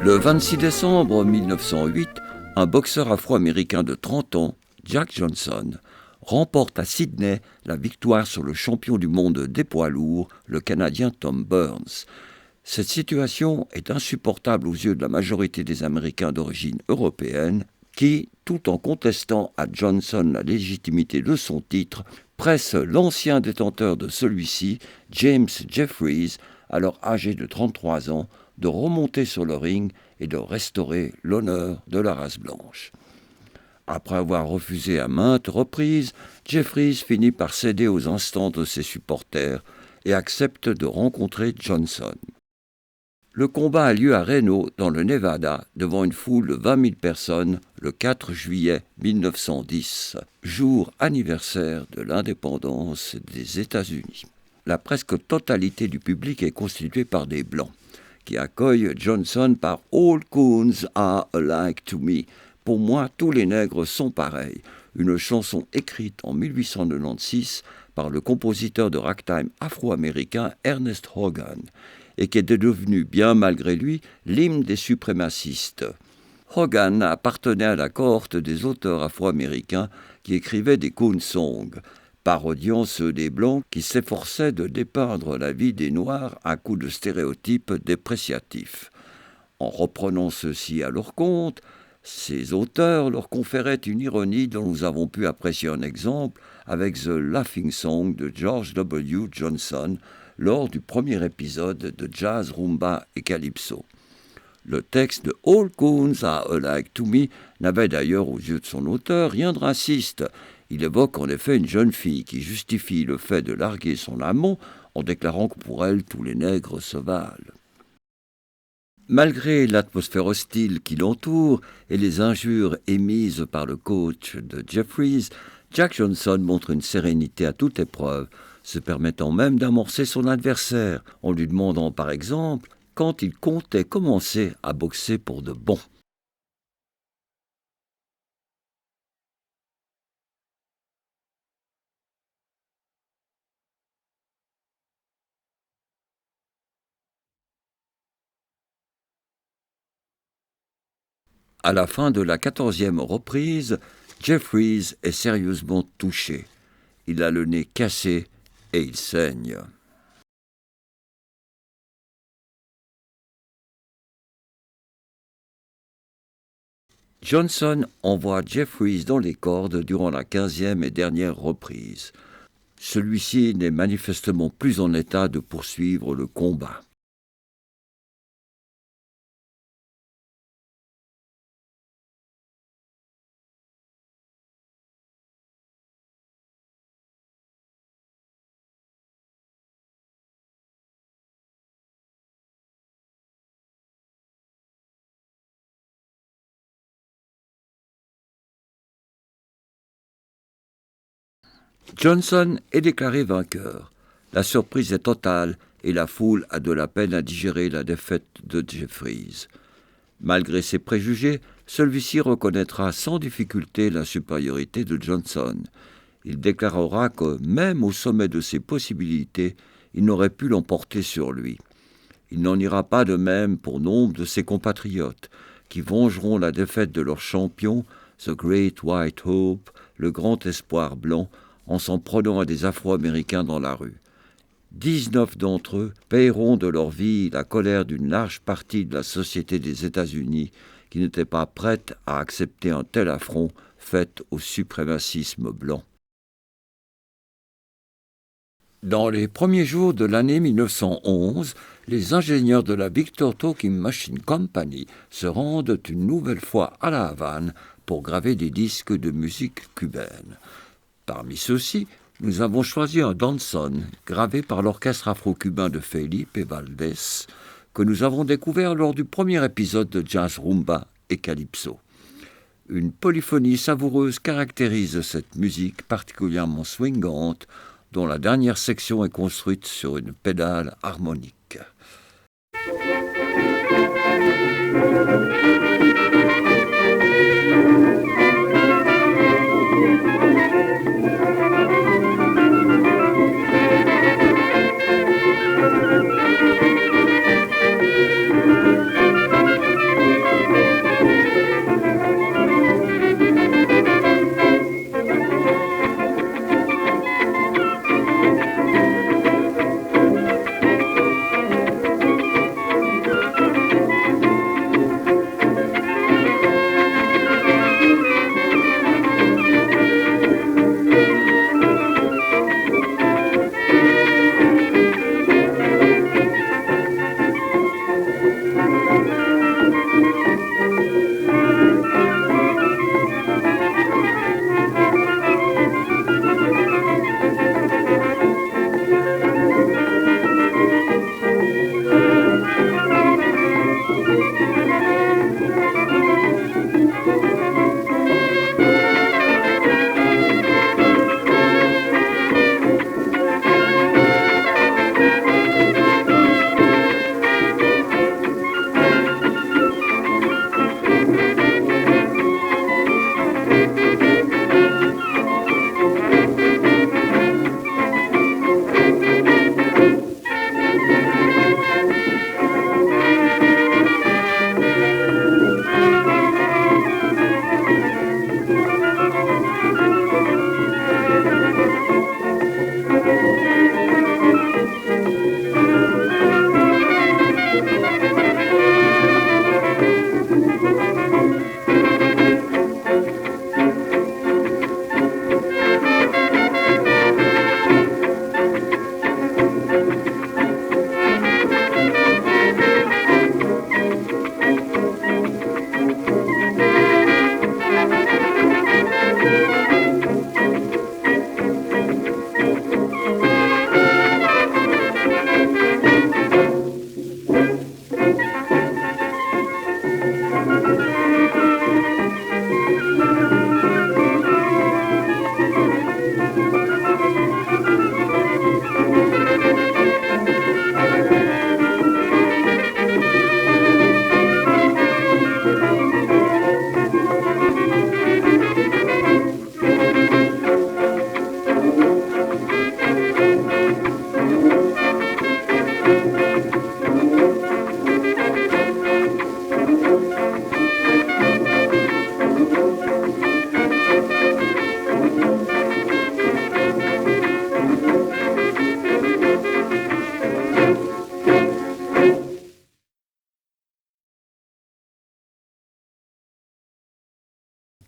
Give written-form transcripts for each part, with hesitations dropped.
Le 26 décembre 1908, un boxeur afro-américain de 30 ans, Jack Johnson, remporte à Sydney la victoire sur le champion du monde des poids lourds, le Canadien Tom Burns. Cette situation est insupportable aux yeux de la majorité des Américains d'origine européenne qui, tout en contestant à Johnson la légitimité de son titre, pressent l'ancien détenteur de celui-ci, James Jeffries, alors âgé de 33 ans, de remonter sur le ring et de restaurer l'honneur de la race blanche. Après avoir refusé à maintes reprises, Jeffries finit par céder aux instances de ses supporters et accepte de rencontrer Johnson. Le combat a lieu à Reno, dans le Nevada, devant une foule de 20 000 personnes, le 4 juillet 1910, jour anniversaire de l'indépendance des États-Unis. La presque totalité du public est constituée par des Blancs, qui accueillent Johnson par « All coons are alike to me ». Pour moi, tous les nègres sont pareils. Une chanson écrite en 1896 par le compositeur de ragtime afro-américain Ernest Hogan et qui est devenu, bien malgré lui, l'hymne des suprémacistes. Hogan appartenait à la cohorte des auteurs afro-américains qui écrivaient des coon songs, parodiant ceux des Blancs qui s'efforçaient de dépeindre la vie des Noirs à coups de stéréotypes dépréciatifs. En reprenant ceux-ci à leur compte, ces auteurs leur conféraient une ironie dont nous avons pu apprécier un exemple avec The Laughing Song de George W. Johnson lors du premier épisode de Jazz, Rumba et Calypso. Le texte de « All coons are alike to me » n'avait d'ailleurs aux yeux de son auteur rien de raciste. Il évoque en effet une jeune fille qui justifie le fait de larguer son amant en déclarant que pour elle tous les nègres se valent. Malgré l'atmosphère hostile qui l'entoure et les injures émises par le coach de Jeffries, Jack Johnson montre une sérénité à toute épreuve, se permettant même d'amorcer son adversaire, en lui demandant par exemple quand il comptait commencer à boxer pour de bon. À la fin de la 14e reprise, Jeffries est sérieusement touché. Il a le nez cassé et il saigne. Johnson envoie Jeffries dans les cordes durant la 15e et dernière reprise. Celui-ci n'est manifestement plus en état de poursuivre le combat. Johnson est déclaré vainqueur. La surprise est totale et la foule a de la peine à digérer la défaite de Jeffries. Malgré ses préjugés, celui-ci reconnaîtra sans difficulté la supériorité de Johnson. Il déclarera que, même au sommet de ses possibilités, il n'aurait pu l'emporter sur lui. Il n'en ira pas de même pour nombre de ses compatriotes, qui vengeront la défaite de leur champion, The Great White Hope, le grand espoir blanc, en s'en prenant à des Afro-Américains dans la rue. 19 d'entre eux paieront de leur vie la colère d'une large partie de la société des États-Unis qui n'était pas prête à accepter un tel affront fait au suprémacisme blanc. Dans les premiers jours de l'année 1911, les ingénieurs de la Victor Talking Machine Company se rendent une nouvelle fois à La Havane pour graver des disques de musique cubaine. Parmi ceux-ci, nous avons choisi un danson gravé par l'orchestre afro-cubain de Felipe Valdés que nous avons découvert lors du premier épisode de Jazz, Rumba et Calypso. Une polyphonie savoureuse caractérise cette musique particulièrement swingante dont la dernière section est construite sur une pédale harmonique.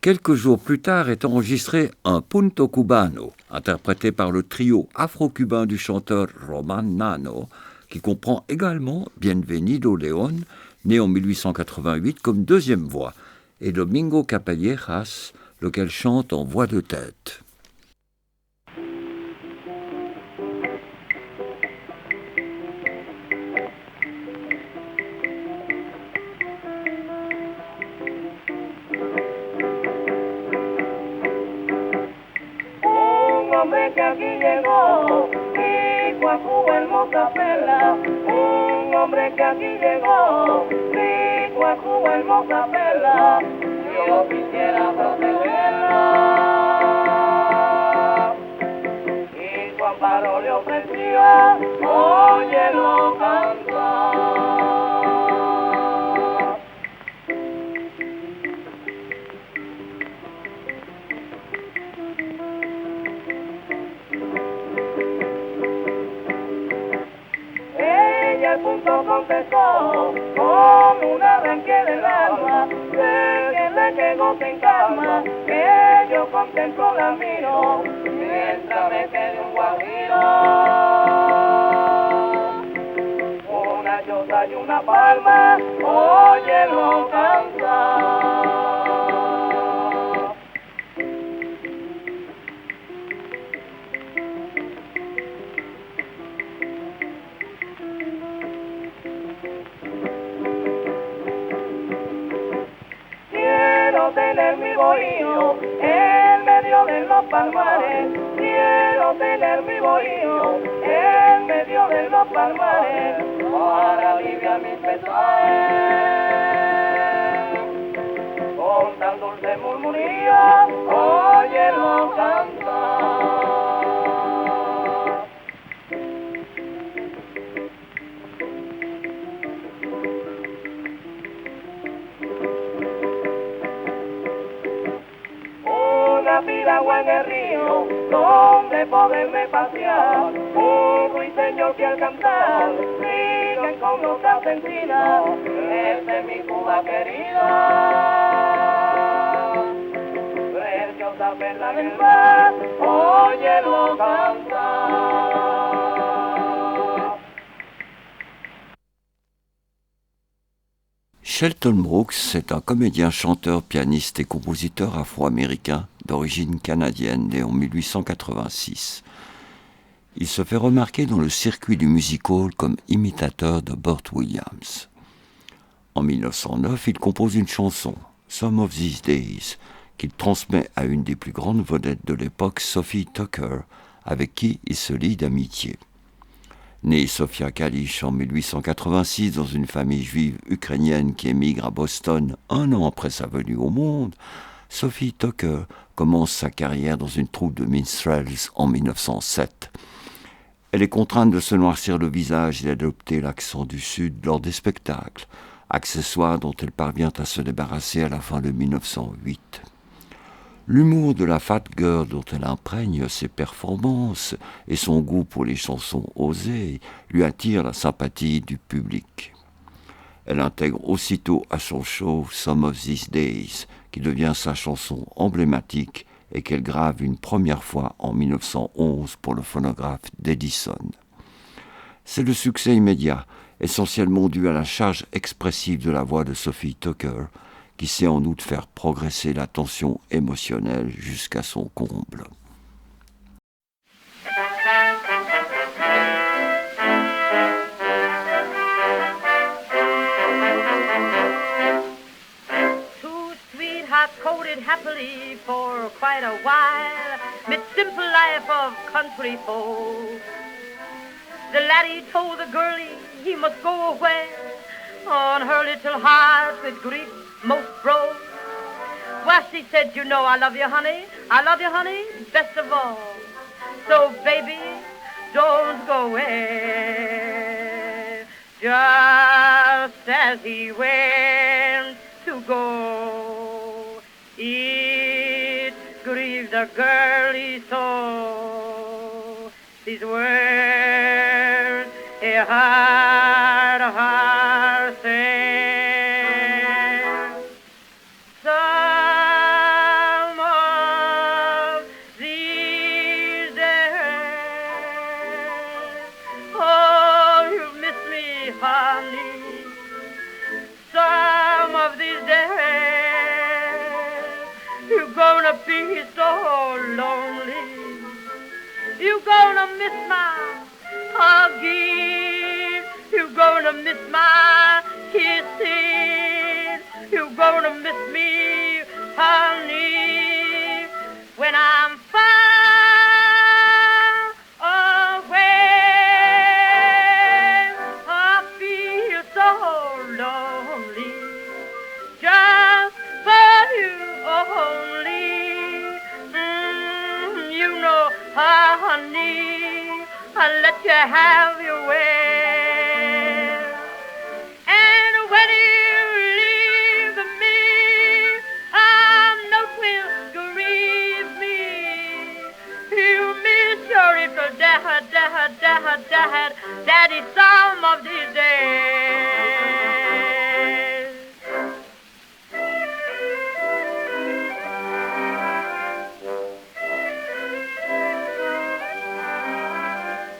Quelques jours plus tard est enregistré un Punto Cubano, interprété par le trio afro-cubain du chanteur Roman Nano, qui comprend également Bienvenido León, né en 1888 comme deuxième voix, et Domingo Capellejas, lequel chante en voix de tête. Que aquí llegó, rico a Cuba hermosa perla, un hombre que aquí llegó, rico a Cuba hermosa perla, yo quisiera protegerla, y su amparo le ofreció, óyelo cantar. Al punto contestó con un arranque del alma, sé que le llegó sin calma, que yo contemplo la miro, mientras me quede un guajiro, una choza y una palma, óyelo cantar. Tener mi bohío en medio de los palmares, quiero tener mi bohío en medio de los palmares, para aliviar mis pesares, con tan dulce murmurillo, óyelo cantar. Una piragua en el río, donde poderme pasear, un ruiseñor que al cantar, siguen con notas encinas, esta es mi Cuba querida, preciosa perla del mar, óyelo cantar. Shelton Brooks est un comédien, chanteur, pianiste et compositeur afro-américain d'origine canadienne, né en 1886. Il se fait remarquer dans le circuit du music hall comme imitateur de Burt Williams. En En 1909, il compose une chanson, Some of These Days, qu'il transmet à une des plus grandes vedettes de l'époque, Sophie Tucker, avec qui il se lie d'amitié. Née Sofia Kalish en 1886 dans une famille juive ukrainienne qui émigre à Boston un an après sa venue au monde, Sophie Tucker commence sa carrière dans une troupe de minstrels en 1907. Elle est contrainte de se noircir le visage et d'adopter l'accent du Sud lors des spectacles, accessoire dont elle parvient à se débarrasser à la fin de 1908. L'humour de la fat girl dont elle imprègne ses performances et son goût pour les chansons osées lui attirent la sympathie du public. Elle intègre aussitôt à son show Some of These Days, qui devient sa chanson emblématique et qu'elle grave une première fois en 1911 pour le phonographe d'Edison. C'est le succès immédiat, essentiellement dû à la charge expressive de la voix de Sophie Tucker, qui sait en outre faire progresser la tension émotionnelle jusqu'à son comble. Two sweethearts courted happily for quite a while, mid simple life of country folk. The laddie told the girlie he must go away, on her little heart with grief most broke. Well, she said, you know I love you, honey, best of all. So, baby, don't go away. Just as he went to go, it grieved the girlie so. These words he heard her say. Some of these days, oh, you miss me, honey. Some of these days, you're gonna be so lonely. You're gonna miss my hugging. You're gonna miss my kissing. You're gonna miss me, honey, when I'm far away. I feel so lonely, just for you only. You know, honey, I'll let you have your way. And when you leave me, no will grieve me. You miss your little daddy some of these days.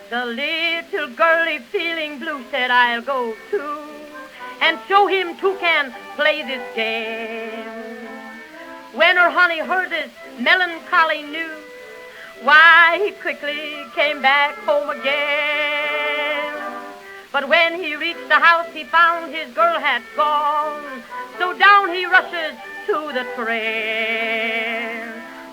The little girlie feeling blue said, I'll go too, and show him two can play this game. When her honey heard this melancholy news, why, he quickly came back home again. But when he reached the house, he found his girl had gone, so down he rushes to the train.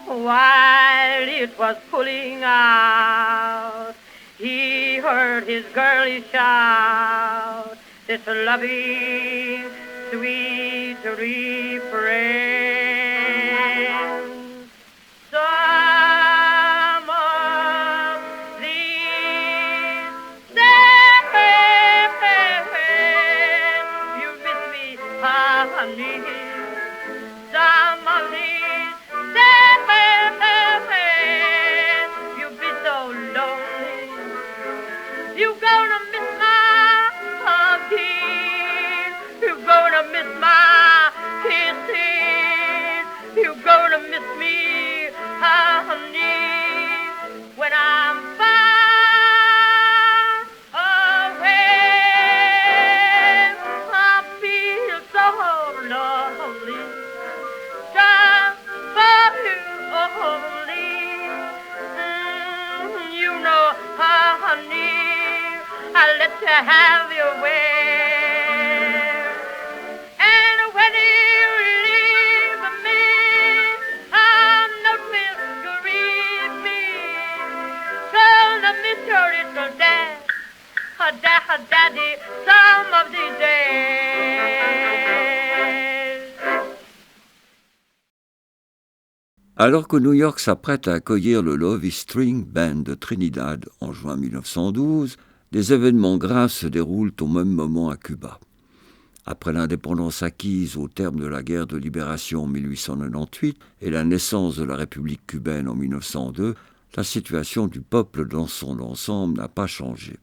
While it was pulling out, he heard his girlie shout this loving, sweet refrain. Some of these days, you miss me, honey. Some of these days, you'll be so lonely. You're gonna miss my hugging. You're gonna miss my kissing. You're gonna miss me, honey, when I'm far away. I feel so lonely, just for you only. You know, honey, I'll let you have your way. Alors que New York s'apprête à accueillir le Lovey String Band de Trinidad en juin 1912, des événements graves se déroulent au même moment à Cuba. Après l'indépendance acquise au terme de la guerre de libération en 1898 et la naissance de la République cubaine en 1902, la situation du peuple dans son ensemble n'a pas changé.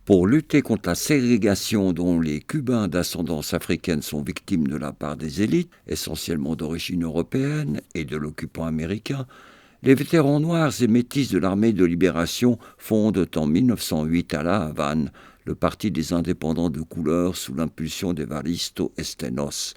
Pour lutter contre la ségrégation dont les Cubains d'ascendance africaine sont victimes de la part des élites, essentiellement d'origine européenne, et de l'occupant américain, les vétérans noirs et métis de l'armée de libération fondent en 1908 à La Havane le Parti des indépendants de couleur sous l'impulsion d'Evaristo Estenos,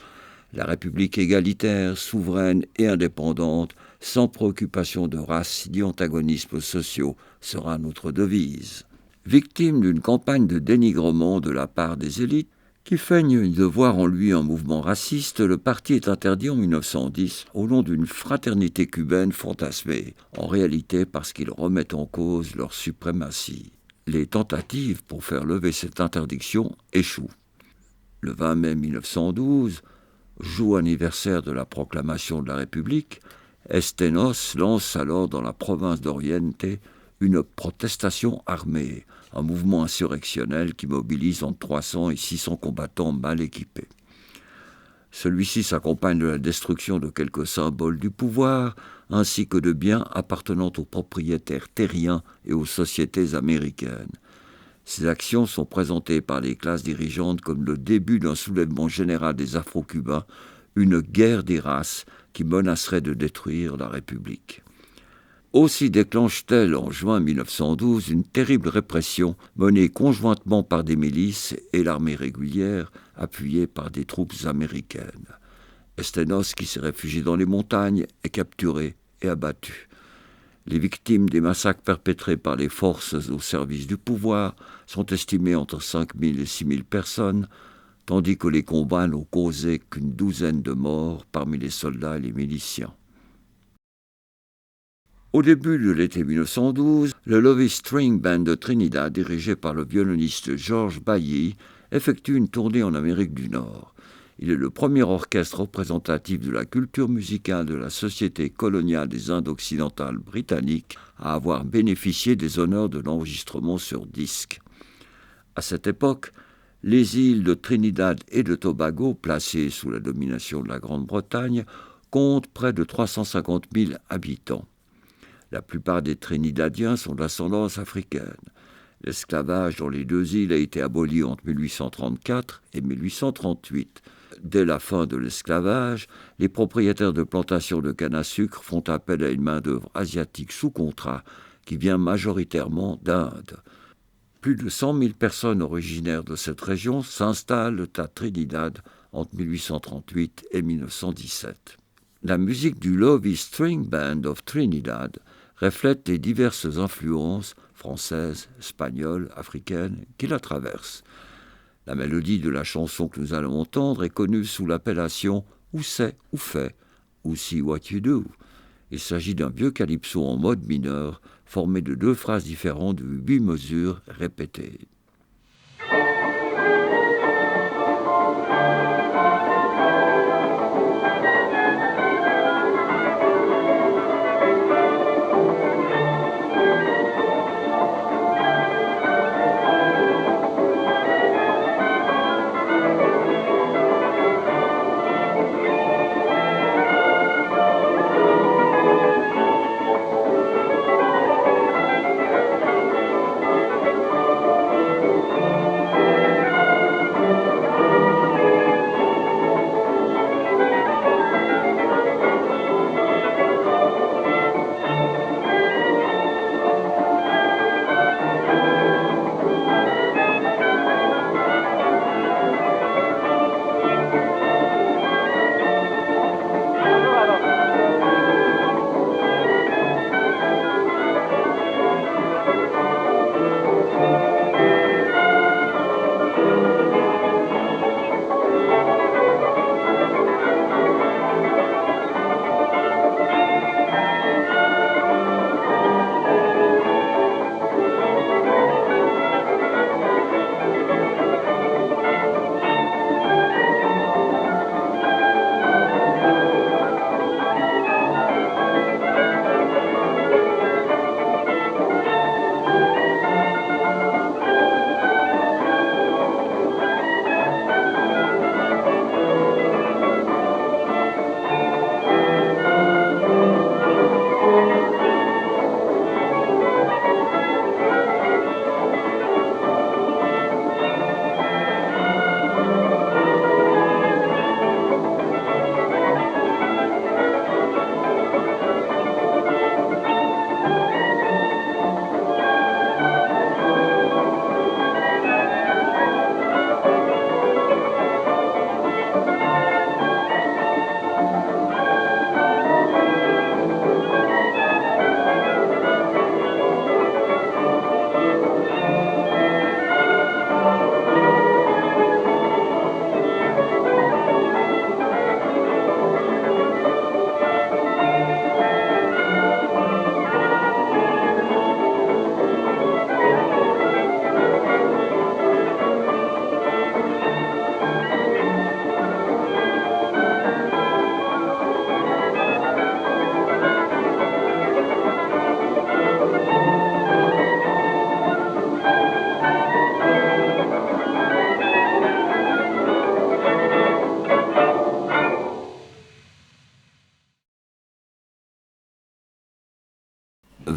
la République égalitaire, souveraine et indépendante, sans préoccupation de race ni antagonismes sociaux, sera notre devise. Victime d'une campagne de dénigrement de la part des élites, qui feignent de voir en lui un mouvement raciste, le parti est interdit en 1910 au nom d'une fraternité cubaine fantasmée, en réalité parce qu'il remet en cause leur suprématie. Les tentatives pour faire lever cette interdiction échouent. Le 20 mai 1912, jour anniversaire de la proclamation de la République, Estenos lance alors dans la province d'Oriente une protestation armée, un mouvement insurrectionnel qui mobilise entre 300 et 600 combattants mal équipés. Celui-ci s'accompagne de la destruction de quelques symboles du pouvoir, ainsi que de biens appartenant aux propriétaires terriens et aux sociétés américaines. Ces actions sont présentées par les classes dirigeantes comme le début d'un soulèvement général des Afro-Cubains, une guerre des races qui menacerait de détruire la République. Aussi déclenche-t-elle en juin 1912 une terrible répression menée conjointement par des milices et l'armée régulière appuyée par des troupes américaines. Estenos, qui s'est réfugié dans les montagnes, est capturé et abattu. Les victimes des massacres perpétrés par les forces au service du pouvoir sont estimées entre 5 000 et 6 000 personnes, tandis que les combats n'ont causé qu'une douzaine de morts parmi les soldats et les miliciens. Au début de l'été 1912, le Lovey String Band de Trinidad, dirigé par le violoniste George Bailly, effectue une tournée en Amérique du Nord. Il est le premier orchestre représentatif de la culture musicale de la Société coloniale des Indes occidentales britanniques à avoir bénéficié des honneurs de l'enregistrement sur disque. À cette époque, les îles de Trinidad et de Tobago, placées sous la domination de la Grande-Bretagne, comptent près de 350 000 habitants. La plupart des Trinidadiens sont d'ascendance africaine. L'esclavage dans les deux îles a été aboli entre 1834 et 1838. Dès la fin de l'esclavage, les propriétaires de plantations de canne à sucre font appel à une main-d'œuvre asiatique sous contrat qui vient majoritairement d'Inde. Plus de 100 000 personnes originaires de cette région s'installent à Trinidad entre 1838 et 1917. La musique du Lovey String Band of Trinidad reflète les diverses influences françaises, espagnoles, africaines qui la traversent. La mélodie de la chanson que nous allons entendre est connue sous l'appellation « Ou c'est ou fait » ou « See what you do ». Il s'agit d'un vieux calypso en mode mineur, formé de 2 phrases différentes de 8 mesures répétées.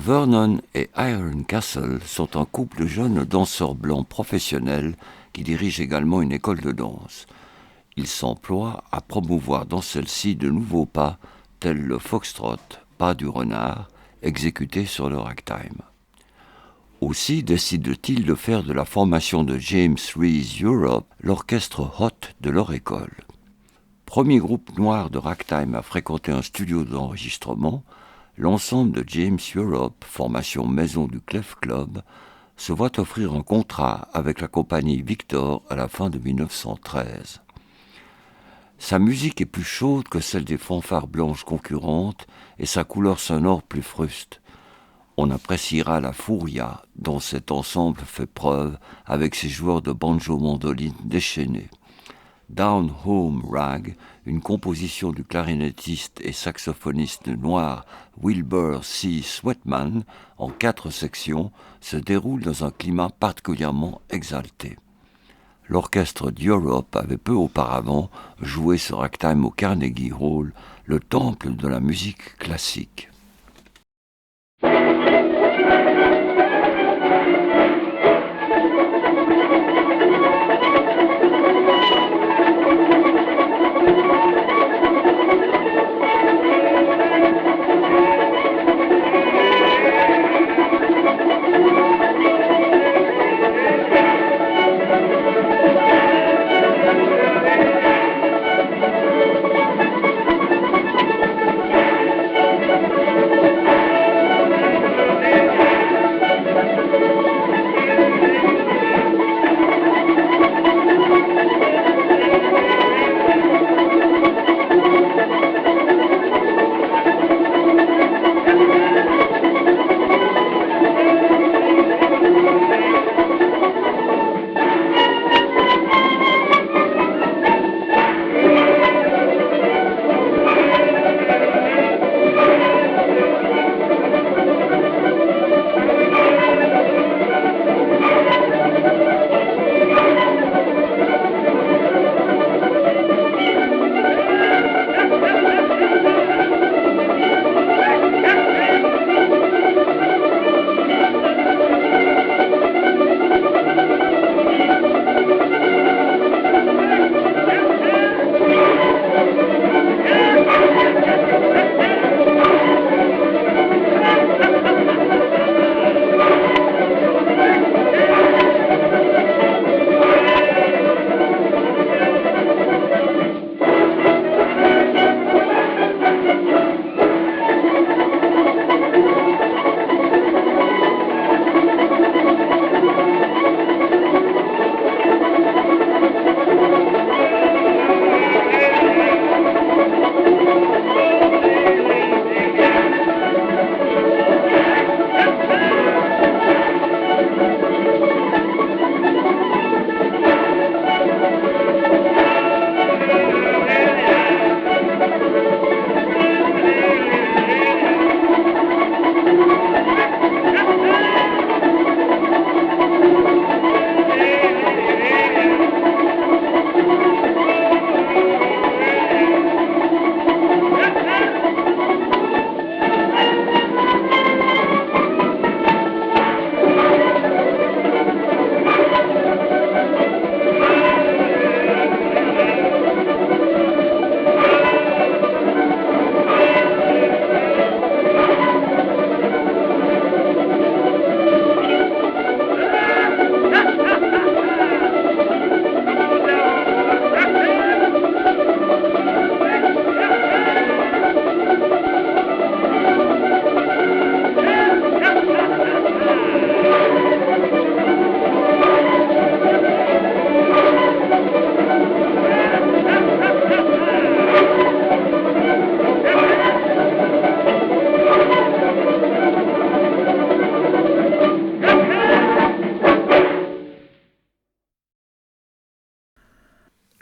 Vernon et Iron Castle sont un couple de jeunes danseurs blancs professionnels qui dirigent également une école de danse. Ils s'emploient à promouvoir dans celle-ci de nouveaux pas, tels le foxtrot, pas du renard, exécuté sur le ragtime. Aussi décident-ils de faire de la formation de James Reese Europe l'orchestre hot de leur école. Premier groupe noir de ragtime à fréquenter un studio d'enregistrement, l'ensemble de James Europe, formation maison du Clef Club, se voit offrir un contrat avec la compagnie Victor à la fin de 1913. Sa musique est plus chaude que celle des fanfares blanches concurrentes et sa couleur sonore plus fruste. On appréciera la furia dont cet ensemble fait preuve avec ses joueurs de banjo-mandoline déchaînés. Down Home Rag, une composition du clarinettiste et saxophoniste noir Wilbur C. Sweatman, en 4 sections, se déroule dans un climat particulièrement exalté. L'orchestre d'Europe avait peu auparavant joué ce ragtime au Carnegie Hall, le temple de la musique classique.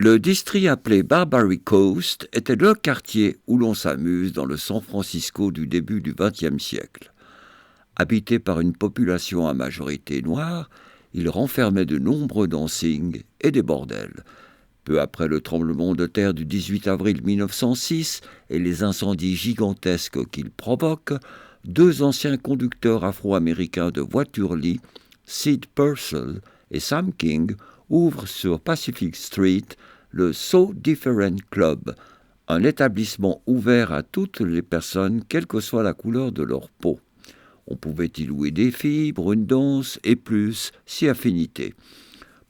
Le district appelé Barbary Coast était le quartier où l'on s'amuse dans le San Francisco du début du XXe siècle. Habité par une population à majorité noire, il renfermait de nombreux dancings et des bordels. Peu après le tremblement de terre du 18 avril 1906 et les incendies gigantesques qu'il provoque, 2 anciens conducteurs afro-américains de voitures-lit, Sid Purcell et Sam King, ouvrent sur Pacific Street le So Different Club, un établissement ouvert à toutes les personnes, quelle que soit la couleur de leur peau. On pouvait y louer des filles pour une danse et plus, si affinité.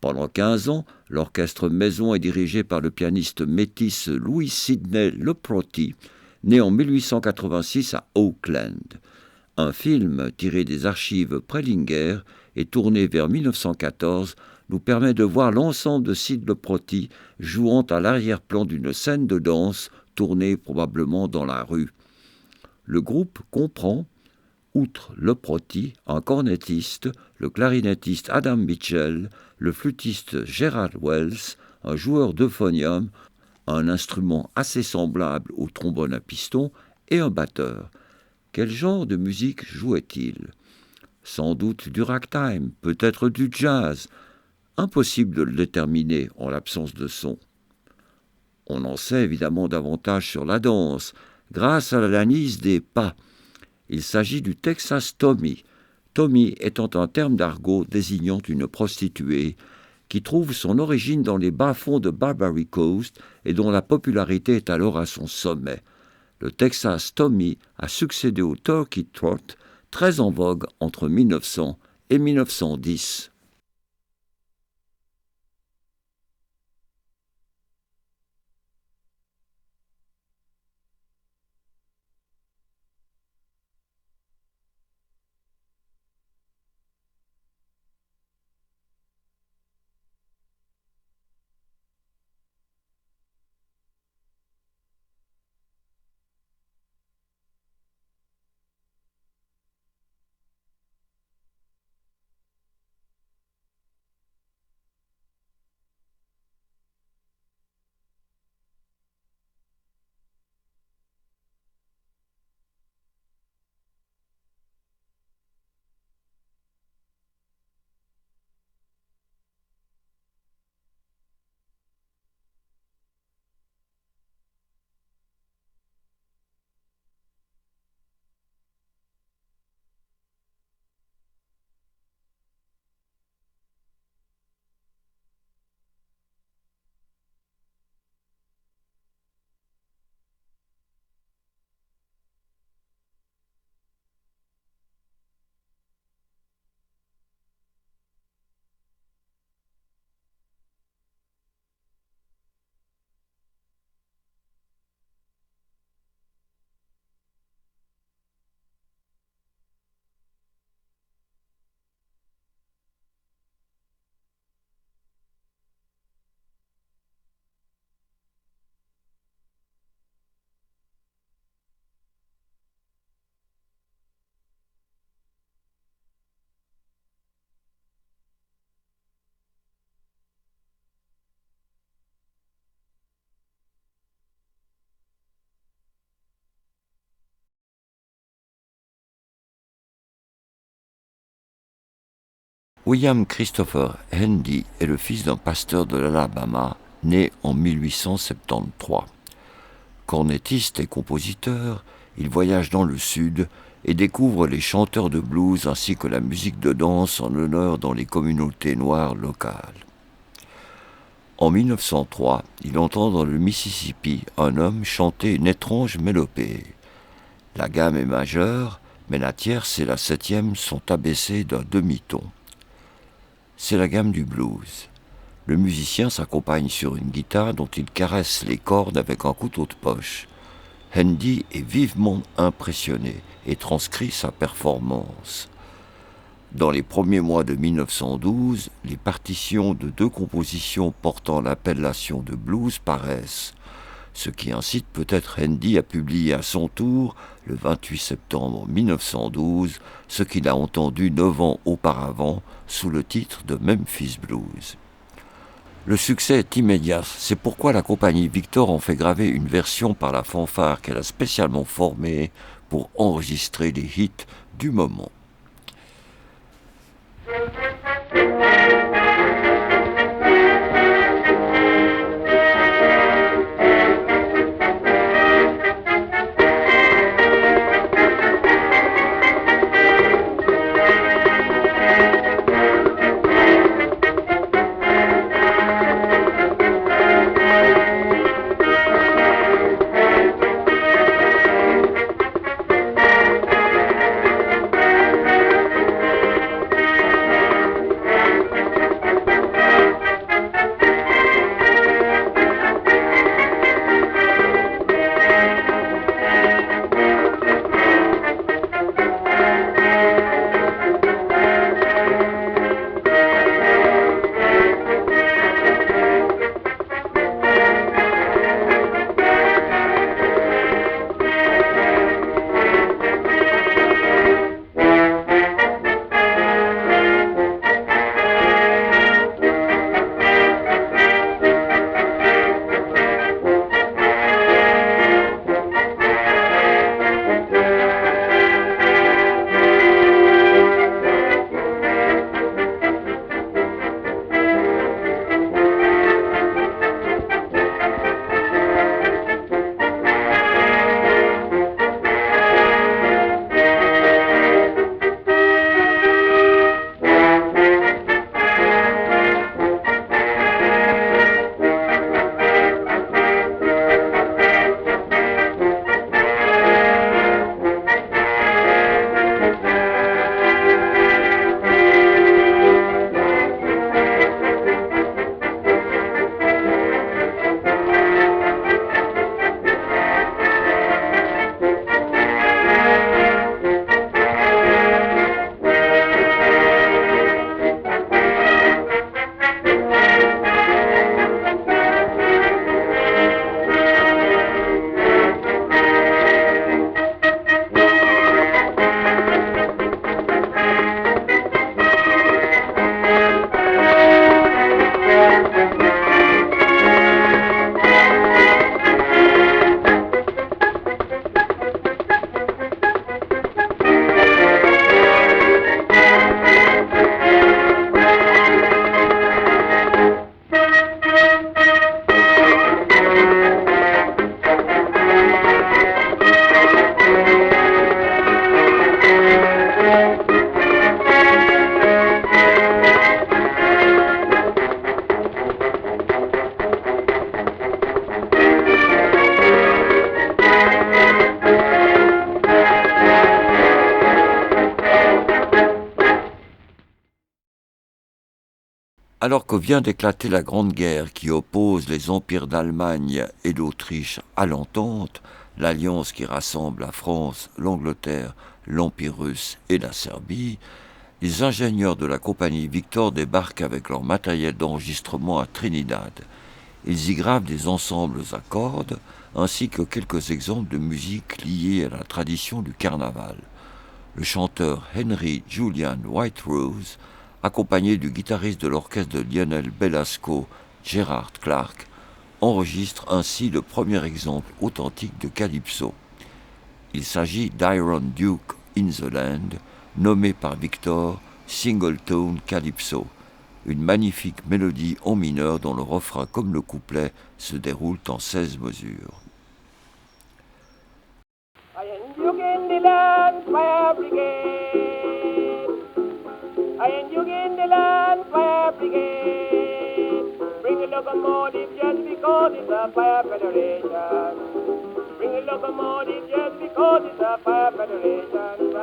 Pendant 15 ans, l'orchestre Maison est dirigé par le pianiste métis Louis Sidney Leproty, né en 1886 à Oakland. Un film tiré des archives Prelinger et tourné vers 1914 nous permet de voir l'ensemble de Sid Leproty jouant à l'arrière-plan d'une scène de danse tournée probablement dans la rue. Le groupe comprend, outre Leproty, un cornettiste, le clarinettiste Adam Mitchell, le flûtiste Gerard Wells, un joueur d'euphonium, un instrument assez semblable au trombone à piston, et un batteur. Quel genre de musique jouait-il ? Sans doute du ragtime, peut-être du jazz. Impossible de le déterminer en l'absence de son. On en sait évidemment davantage sur la danse, grâce à l'analyse des pas. Il s'agit du Texas Tommy, Tommy étant un terme d'argot désignant une prostituée, qui trouve son origine dans les bas-fonds de Barbary Coast et dont la popularité est alors à son sommet. Le Texas Tommy a succédé au Turkey Trot, très en vogue entre 1900 et 1910. William Christopher Handy est le fils d'un pasteur de l'Alabama, né en 1873. Cornettiste et compositeur, il voyage dans le Sud et découvre les chanteurs de blues ainsi que la musique de danse en honneur dans les communautés noires locales. En 1903, il entend dans le Mississippi un homme chanter une étrange mélopée. La gamme est majeure, mais la tierce et la septième sont abaissées d'un demi-ton. C'est la gamme du blues. Le musicien s'accompagne sur une guitare dont il caresse les cordes avec un couteau de poche. Handy est vivement impressionné et transcrit sa performance. Dans les premiers mois de 1912, les partitions de 2 compositions portant l'appellation de blues paraissent, ce qui incite peut-être Handy à publier à son tour, le 28 septembre 1912, ce qu'il a entendu 9 ans auparavant sous le titre de Memphis Blues. Le succès est immédiat, c'est pourquoi la compagnie Victor en fait graver une version par la fanfare qu'elle a spécialement formée pour enregistrer les hits du moment. Alors que vient d'éclater la Grande Guerre qui oppose les empires d'Allemagne et d'Autriche à l'Entente, l'alliance qui rassemble la France, l'Angleterre, l'Empire russe et la Serbie, les ingénieurs de la compagnie Victor débarquent avec leur matériel d'enregistrement à Trinidad. Ils y gravent des ensembles à cordes, ainsi que quelques exemples de musique liés à la tradition du carnaval. Le chanteur Henry Julian Whiterose, accompagné du guitariste de l'orchestre de Lionel Belasco, Gerard Clark, enregistre ainsi le premier exemple authentique de calypso. Il s'agit d'Iron Duke in the Land, nommé par Victor Singletone Calypso, une magnifique mélodie en mineur dont le refrain comme le couplet se déroulent en 16 mesures. Fire brigade. I ain't you in the land, fire brigade. Bring a locomotive just because it's a fire federation. Bring a locomotive just because it's a fire federation.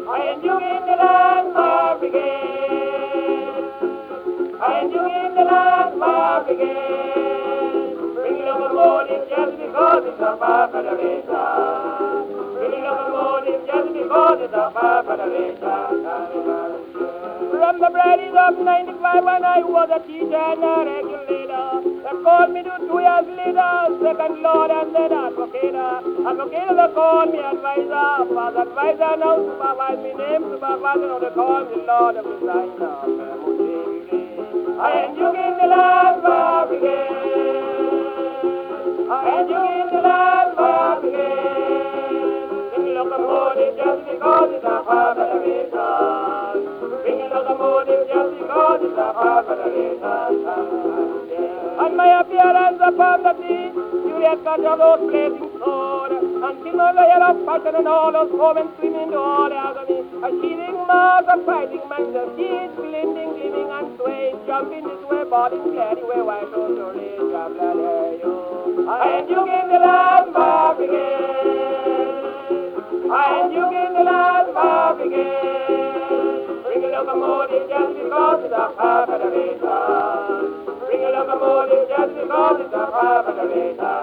I ain't you in the land, fire brigade. I ain't you in the land, fire brigade. Bring a locomotive just because it's a fire federation. From the Bradleys of 95 when I was a teacher and a regulator, they called me to 2 years later, second lord and then advocator. Advocator they called me advisor, past advisor now supervise me name supervisor, now they call me lord of designer. I ain't you in the land for brigade. I ain't you in the land for brigade. Locomotive just because it's a fire federation. Bring a locomotive just because it's a fire federation. On my appearance upon the sea, Juliet got your those blazing sword, and King of the yellow passion and all those women swimming to all the agony. A sheathing mass of fighting men, the seas blending, gleaming and swaying, jumping this way, bodies gliding way, white on your age, I ain't you in the land, my brigade. I ain't you in the land, my brigade. Bring a locomotive just because it's a fire federation. Bring a locomotive just because it's a fire federation.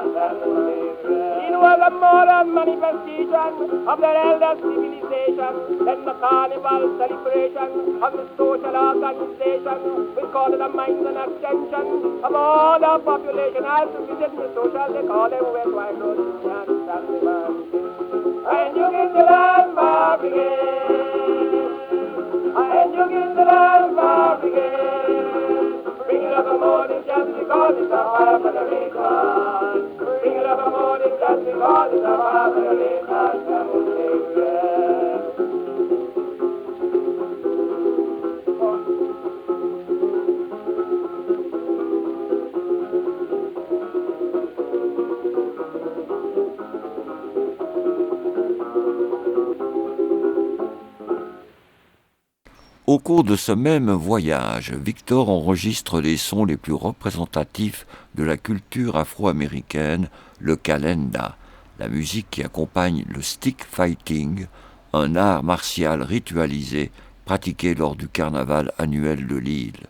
It was a modern manifestation of their elder civilization. Then the carnival celebration of the social organization. We call it a mind and extension of all the population. As to visit the social, they call them West White Road Union. And you get the land, my brigade. And you get the land, my brigade. Bring a locomotive just because it's a fire federation. Bring a locomotive just because it's a fire federation. Au cours de ce même voyage, Victor enregistre les sons les plus représentatifs de la culture afro-américaine, le kalenda, la musique qui accompagne le stick fighting, un art martial ritualisé pratiqué lors du carnaval annuel de l'île.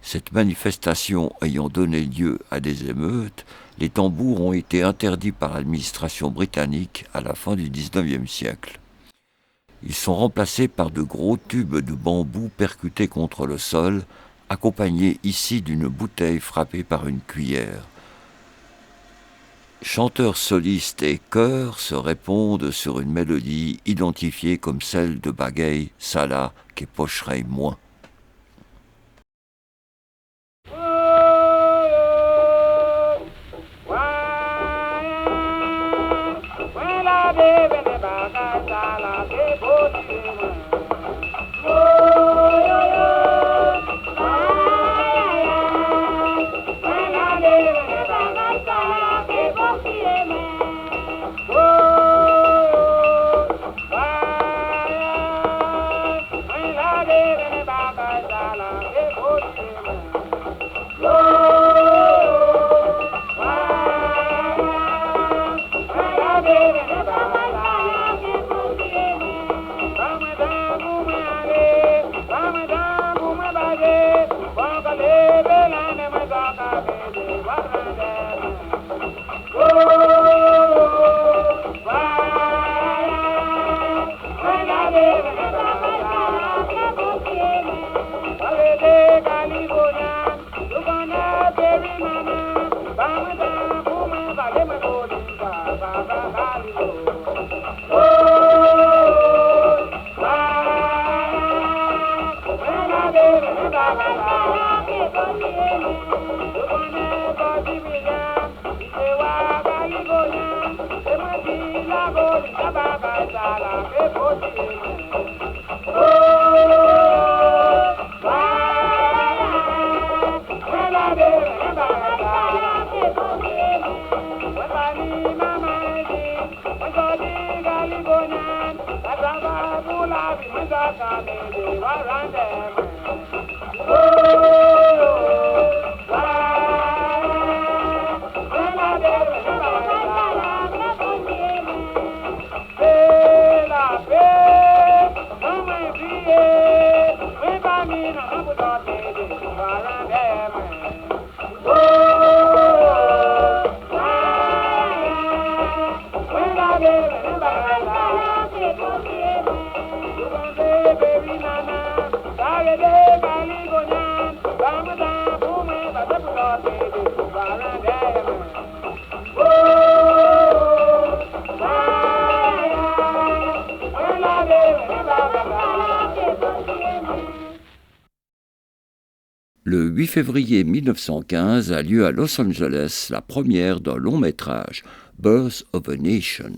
Cette manifestation ayant donné lieu à des émeutes, les tambours ont été interdits par l'administration britannique à la fin du XIXe siècle. Ils sont remplacés par de gros tubes de bambou percutés contre le sol, accompagnés ici d'une bouteille frappée par une cuillère. Chanteurs solistes et chœurs se répondent sur une mélodie identifiée comme celle de Bagay Sala Kepocherei Moins. Yeah. Le 8 février 1915 a lieu à Los Angeles la première d'un long métrage, Birth of a Nation,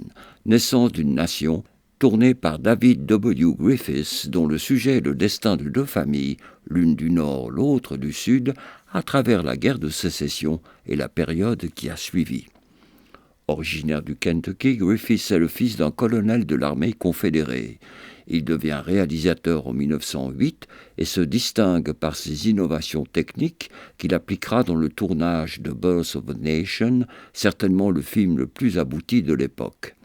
naissance d'une nation, tourné par David W. Griffiths, dont le sujet est le destin de deux familles, l'une du Nord, l'autre du Sud, à travers la guerre de sécession et la période qui a suivi. Originaire du Kentucky, Griffiths est le fils d'un colonel de l'armée confédérée. Il devient réalisateur en 1908 et se distingue par ses innovations techniques qu'il appliquera dans le tournage de Birth of a Nation, certainement le film le plus abouti de l'époque.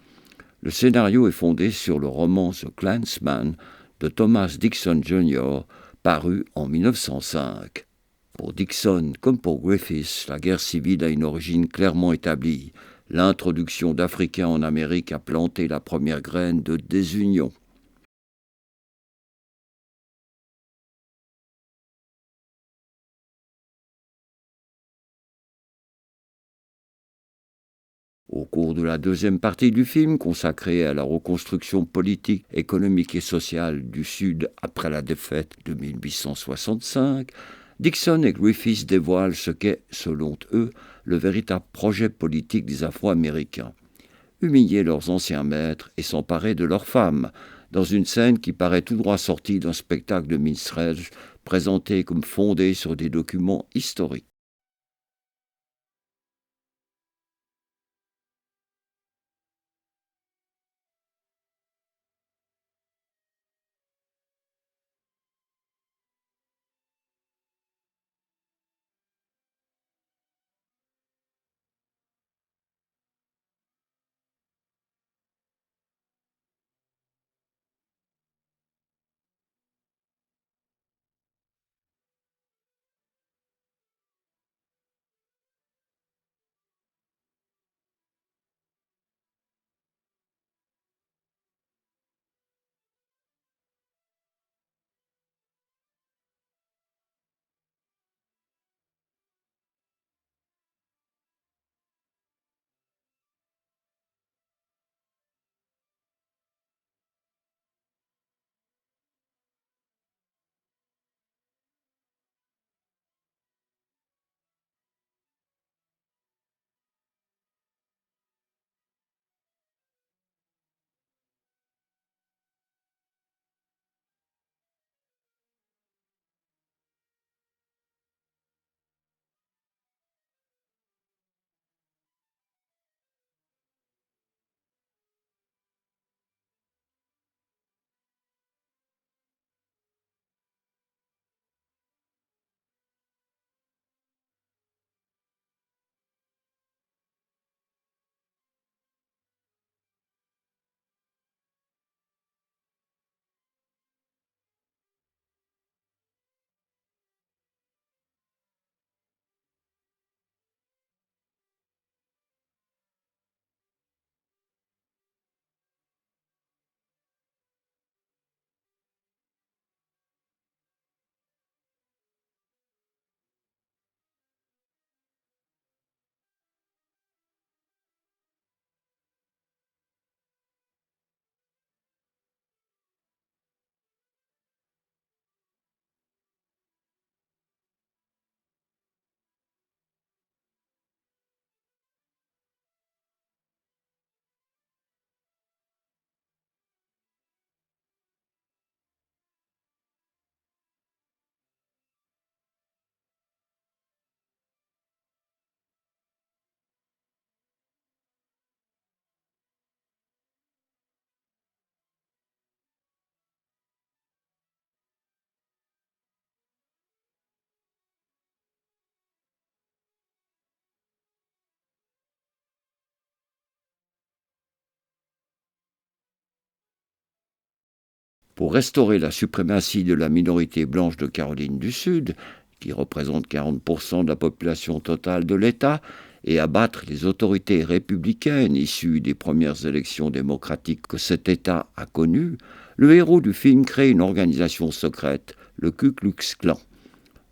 Le scénario est fondé sur le roman The Clansman de Thomas Dixon Jr., paru en 1905. Pour Dixon comme pour Griffiths, la guerre civile a une origine clairement établie. L'introduction d'Africains en Amérique a planté la première graine de désunion. Au cours de la deuxième partie du film, consacrée à la reconstruction politique, économique et sociale du Sud après la défaite de 1865, Dixon et Griffiths dévoilent ce qu'est, selon eux, le véritable projet politique des Afro-Américains. Humilier leurs anciens maîtres et s'emparer de leurs femmes, dans une scène qui paraît tout droit sortie d'un spectacle de minstrel présenté comme fondé sur des documents historiques. Pour restaurer la suprématie de la minorité blanche de Caroline du Sud, qui représente 40% de la population totale de l'État, et abattre les autorités républicaines issues des premières élections démocratiques que cet État a connues, le héros du film crée une organisation secrète, le Ku Klux Klan.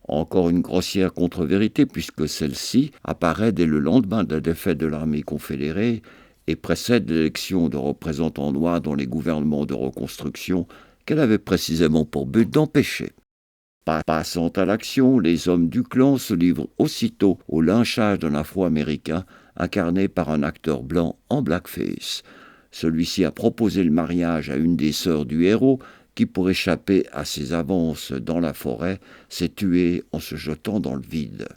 Encore une grossière contre-vérité puisque celle-ci apparaît dès le lendemain de la défaite de l'armée confédérée et précède l'élection de représentants noirs dans les gouvernements de reconstruction qu'elle avait précisément pour but d'empêcher. Passant à l'action, les hommes du clan se livrent aussitôt au lynchage d'un Afro-Américain incarné par un acteur blanc en blackface. Celui-ci a proposé le mariage à une des sœurs du héros qui, pour échapper à ses avances dans la forêt, s'est tuée en se jetant dans le vide.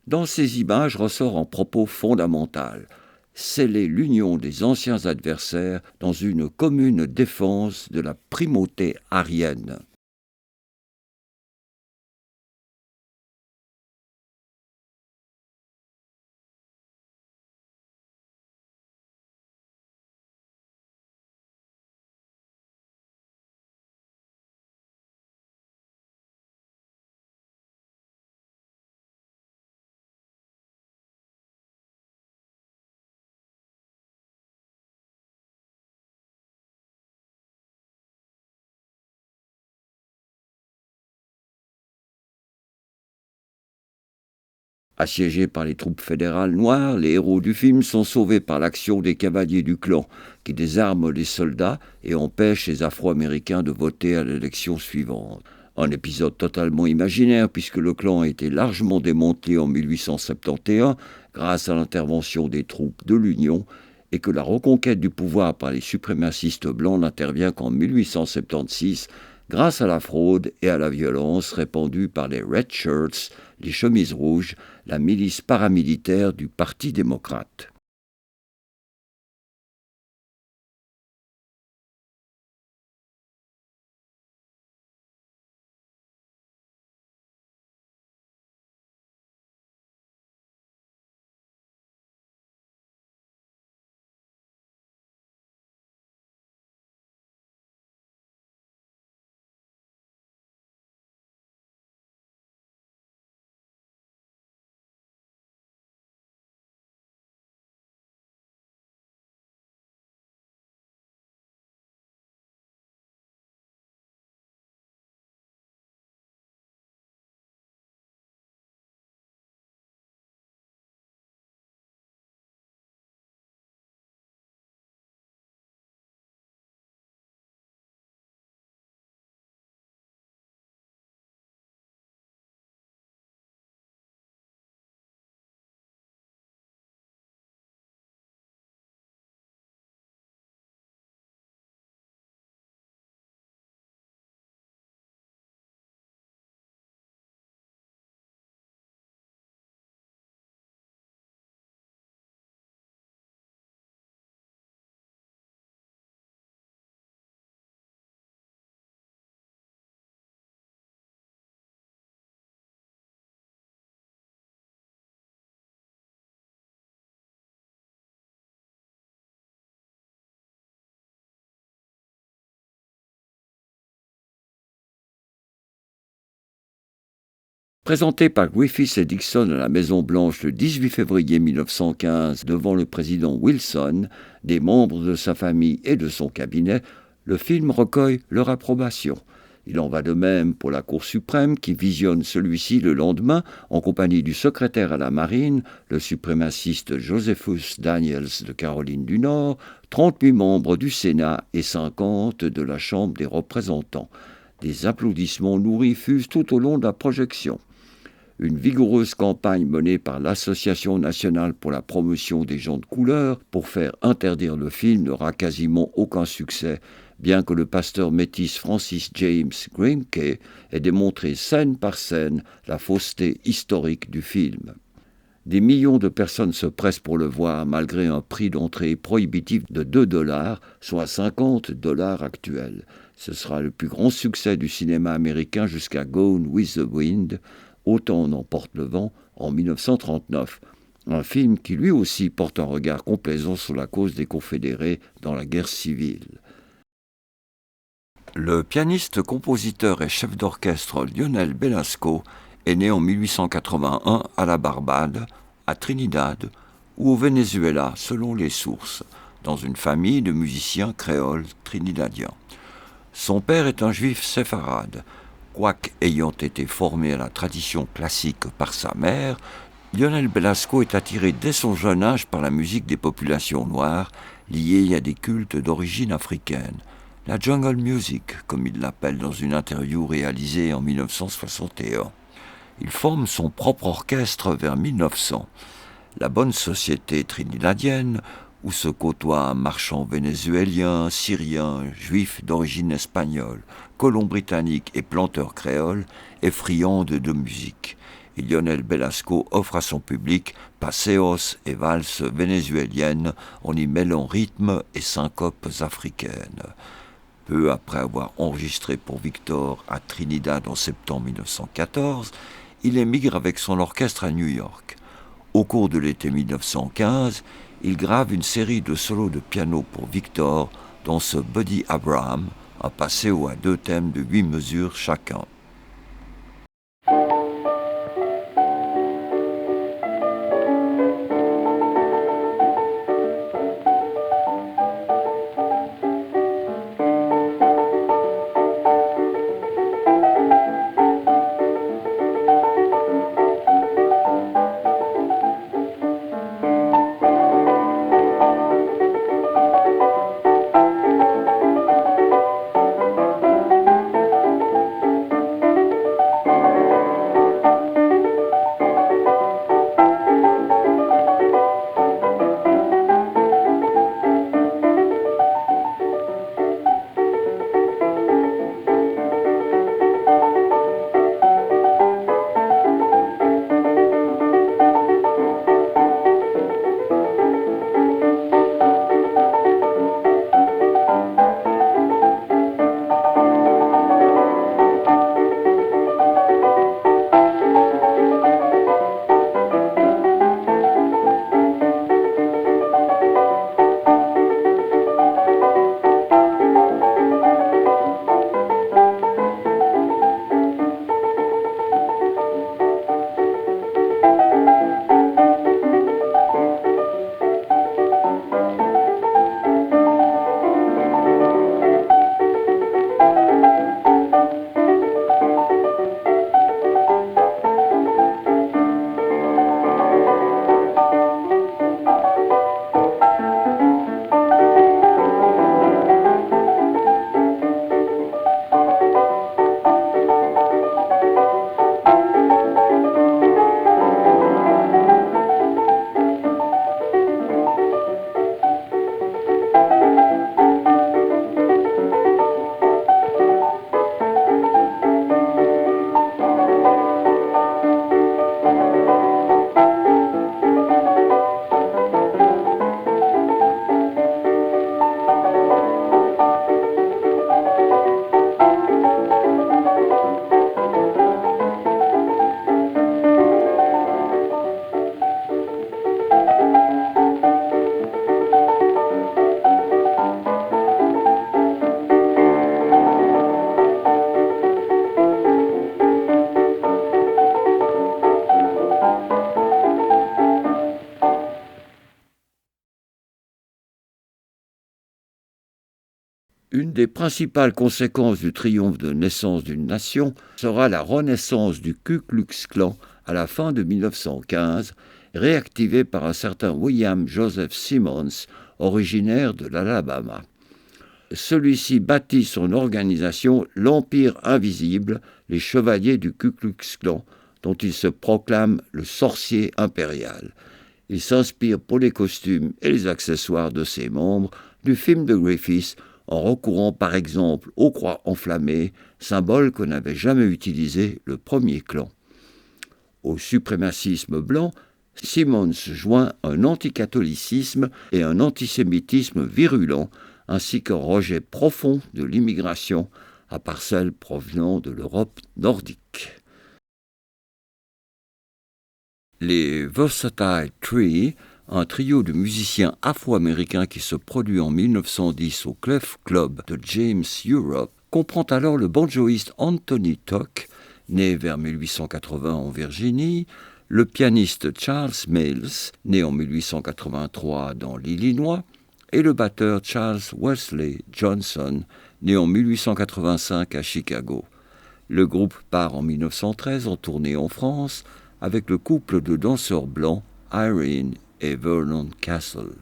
Dans ces images ressort un propos fondamental: sceller l'union des anciens adversaires dans une commune défense de la primauté aryenne. Assiégés par les troupes fédérales noires, les héros du film sont sauvés par l'action des cavaliers du clan, qui désarment les soldats et empêchent les Afro-Américains de voter à l'élection suivante. Un épisode totalement imaginaire puisque le clan a été largement démantelé en 1871 grâce à l'intervention des troupes de l'Union et que la reconquête du pouvoir par les suprémacistes blancs n'intervient qu'en 1876 grâce à la fraude et à la violence répandue par les Red Shirts, les chemises rouges, la milice paramilitaire du Parti démocrate. Présenté par Griffiths et Dixon à la Maison-Blanche le 18 février 1915 devant le président Wilson, des membres de sa famille et de son cabinet, le film recueille leur approbation. Il en va de même pour la Cour suprême qui visionne celui-ci le lendemain en compagnie du secrétaire à la Marine, le suprémaciste Josephus Daniels de Caroline du Nord, 38 membres du Sénat et 50 de la Chambre des représentants. Des applaudissements nourris fusent tout au long de la projection. Une vigoureuse campagne menée par l'Association nationale pour la promotion des gens de couleur pour faire interdire le film n'aura quasiment aucun succès, bien que le pasteur métis Francis James Grimke ait démontré scène par scène la fausseté historique du film. Des millions de personnes se pressent pour le voir malgré un prix d'entrée prohibitif de $2, soit $50 actuels. Ce sera le plus grand succès du cinéma américain jusqu'à Gone with the Wind, Autant en emporte le vent, en 1939. Un film qui lui aussi porte un regard complaisant sur la cause des Confédérés dans la guerre civile. Le pianiste, compositeur et chef d'orchestre Lionel Belasco est né en 1881 à la Barbade, à Trinidad ou au Venezuela selon les sources, dans une famille de musiciens créoles trinidadiens. Son père est un juif séfarade. Quoique ayant été formé à la tradition classique par sa mère, Lionel Belasco est attiré dès son jeune âge par la musique des populations noires liée à des cultes d'origine africaine. La jungle music, comme il l'appelle dans une interview réalisée en 1961. Il forme son propre orchestre vers 1900. La bonne société trinidadienne, où se côtoient marchands vénézuéliens, syriens, juifs d'origine espagnole, colons britanniques et planteurs créoles, est friande de musique. Et Lionel Belasco offre à son public paseos et valses vénézuéliennes en y mêlant rythmes et syncopes africaines. Peu après avoir enregistré pour Victor à Trinidad en septembre 1914, il émigre avec son orchestre à New York. Au cours de l'été 1915, il grave une série de solos de piano pour Victor dans ce Buddy Abraham, un passéo à 2 thèmes de 8 mesures chacun. Une des principales conséquences du triomphe de naissance d'une nation sera la renaissance du Ku Klux Klan à la fin de 1915, réactivé par un certain William Joseph Simmons, originaire de l'Alabama. Celui-ci bâtit son organisation l'Empire invisible, les chevaliers du Ku Klux Klan, dont il se proclame le sorcier impérial. Il s'inspire pour les costumes et les accessoires de ses membres du film de Griffith, en recourant par exemple aux croix enflammées, symbole que n'avait jamais utilisé le premier clan. Au suprémacisme blanc, Simmons joint un anticatholicisme et un antisémitisme virulent, ainsi qu'un rejet profond de l'immigration, à part celle provenant de l'Europe nordique. Les Versatile Three, un trio de musiciens afro-américains qui se produit en 1910 au Clef Club de James Europe, comprend alors le banjoïste Anthony Tuck, né vers 1880 en Virginie, le pianiste Charles Mills, né en 1883 dans l'Illinois, et le batteur Charles Wesley Johnson, né en 1885 à Chicago. Le groupe part en 1913 en tournée en France avec le couple de danseurs blancs Irene et Vernon Castle.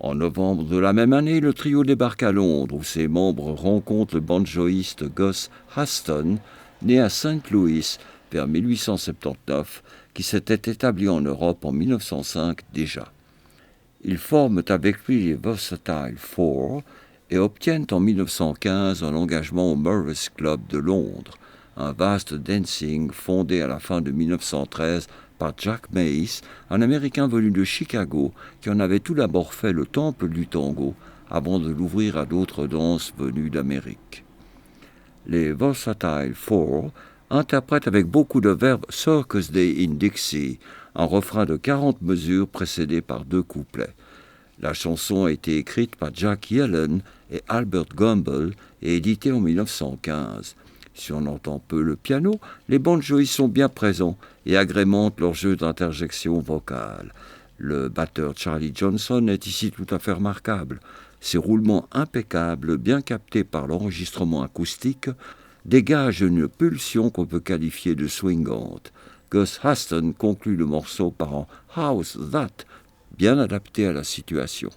En novembre de la même année, le trio débarque à Londres où ses membres rencontrent le banjoïste Gus Huston, né à Saint Louis vers 1879, qui s'était établi en Europe en 1905 déjà. Ils forment avec lui les Versatile Four et obtiennent en 1915 un engagement au Murray's Club de Londres, un vaste dancing fondé à la fin de 1913 par Jack Mace, un Américain venu de Chicago qui en avait tout d'abord fait le temple du tango avant de l'ouvrir à d'autres danses venues d'Amérique. Les Versatile Four interprètent avec beaucoup de verve Circus Day in Dixie, un refrain de 40 mesures précédé par 2 couplets. La chanson a été écrite par Jack Yellen et Albert Gumbel et éditée en 1915. Si on entend peu le piano, les banjoïstes sont bien présents et agrémentent leur jeu d'interjection vocale. Le batteur Charlie Johnson est ici tout à fait remarquable. Ses roulements impeccables, bien captés par l'enregistrement acoustique, dégagent une pulsion qu'on peut qualifier de swingante. Gus Huston conclut le morceau par un « How's that ?» bien adapté à la situation.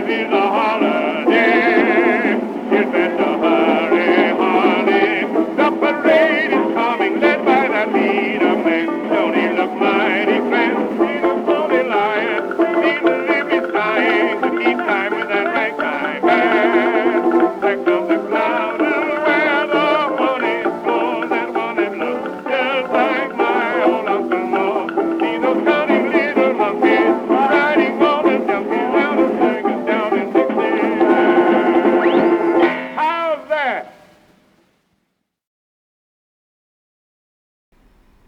this is a holiday. You better hurry, honey. The parade is coming, led by that leader man. Don't he look mighty grand? He's a holy lion. He's a living sign to keep time with that ragtime band. There comes the cloud where the money flows and money looks just like my old Uncle Mo. He's no cunning little monkey riding on the junkie round the circus down in Dixie. How's that?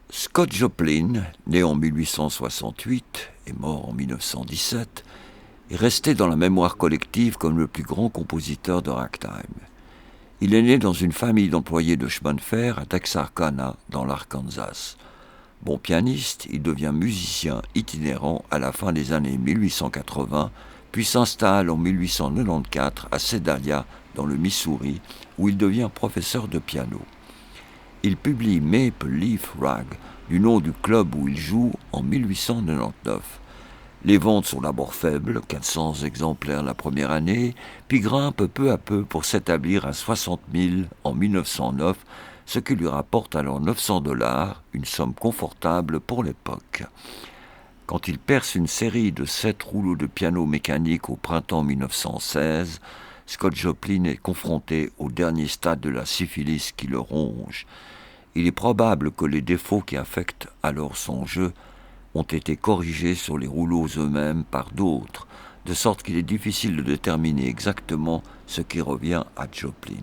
Scott Joplin, né en 1868 et mort en 1917, est resté dans la mémoire collective comme le plus grand compositeur de ragtime. Il est né dans une famille d'employés de chemin de fer à Texarkana, dans l'Arkansas. Bon pianiste, il devient musicien itinérant à la fin des années 1880, puis s'installe en 1894 à Sedalia, dans le Missouri, où il devient professeur de piano. Il publie Maple Leaf Rag, du nom du club où il joue, en 1899. Les ventes sont d'abord faibles, 400 exemplaires la première année, puis grimpent peu à peu pour s'établir à 60 000 en 1909, ce qui lui rapporte alors $900, une somme confortable pour l'époque. Quand il perce une série de 7 rouleaux de piano mécanique au printemps 1916, Scott Joplin est confronté au dernier stade de la syphilis qui le ronge. Il est probable que les défauts qui affectent alors son jeu ont été corrigés sur les rouleaux eux-mêmes par d'autres, de sorte qu'il est difficile de déterminer exactement ce qui revient à Joplin.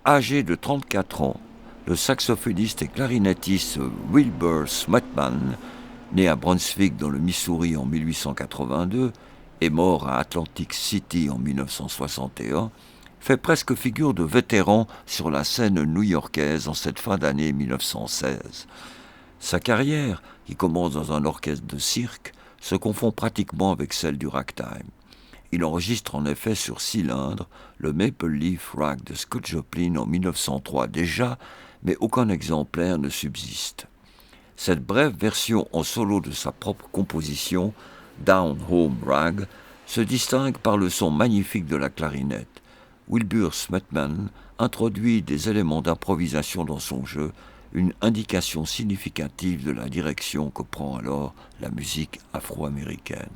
Âgé de 34 ans, le saxophoniste et clarinettiste Wilbur Smetman né à Brunswick dans le Missouri en 1882 et mort à Atlantic City en 1961, fait presque figure de vétéran sur la scène new-yorkaise en cette fin d'année 1916. Sa carrière, qui commence dans un orchestre de cirque, se confond pratiquement avec celle du ragtime. Il enregistre en effet sur cylindre le Maple Leaf Rag de Scott Joplin en 1903 déjà, mais aucun exemplaire ne subsiste. Cette brève version en solo de sa propre composition, Down Home Rag, se distingue par le son magnifique de la clarinette. Wilbur Smetman introduit des éléments d'improvisation dans son jeu, une indication significative de la direction que prend alors la musique afro-américaine.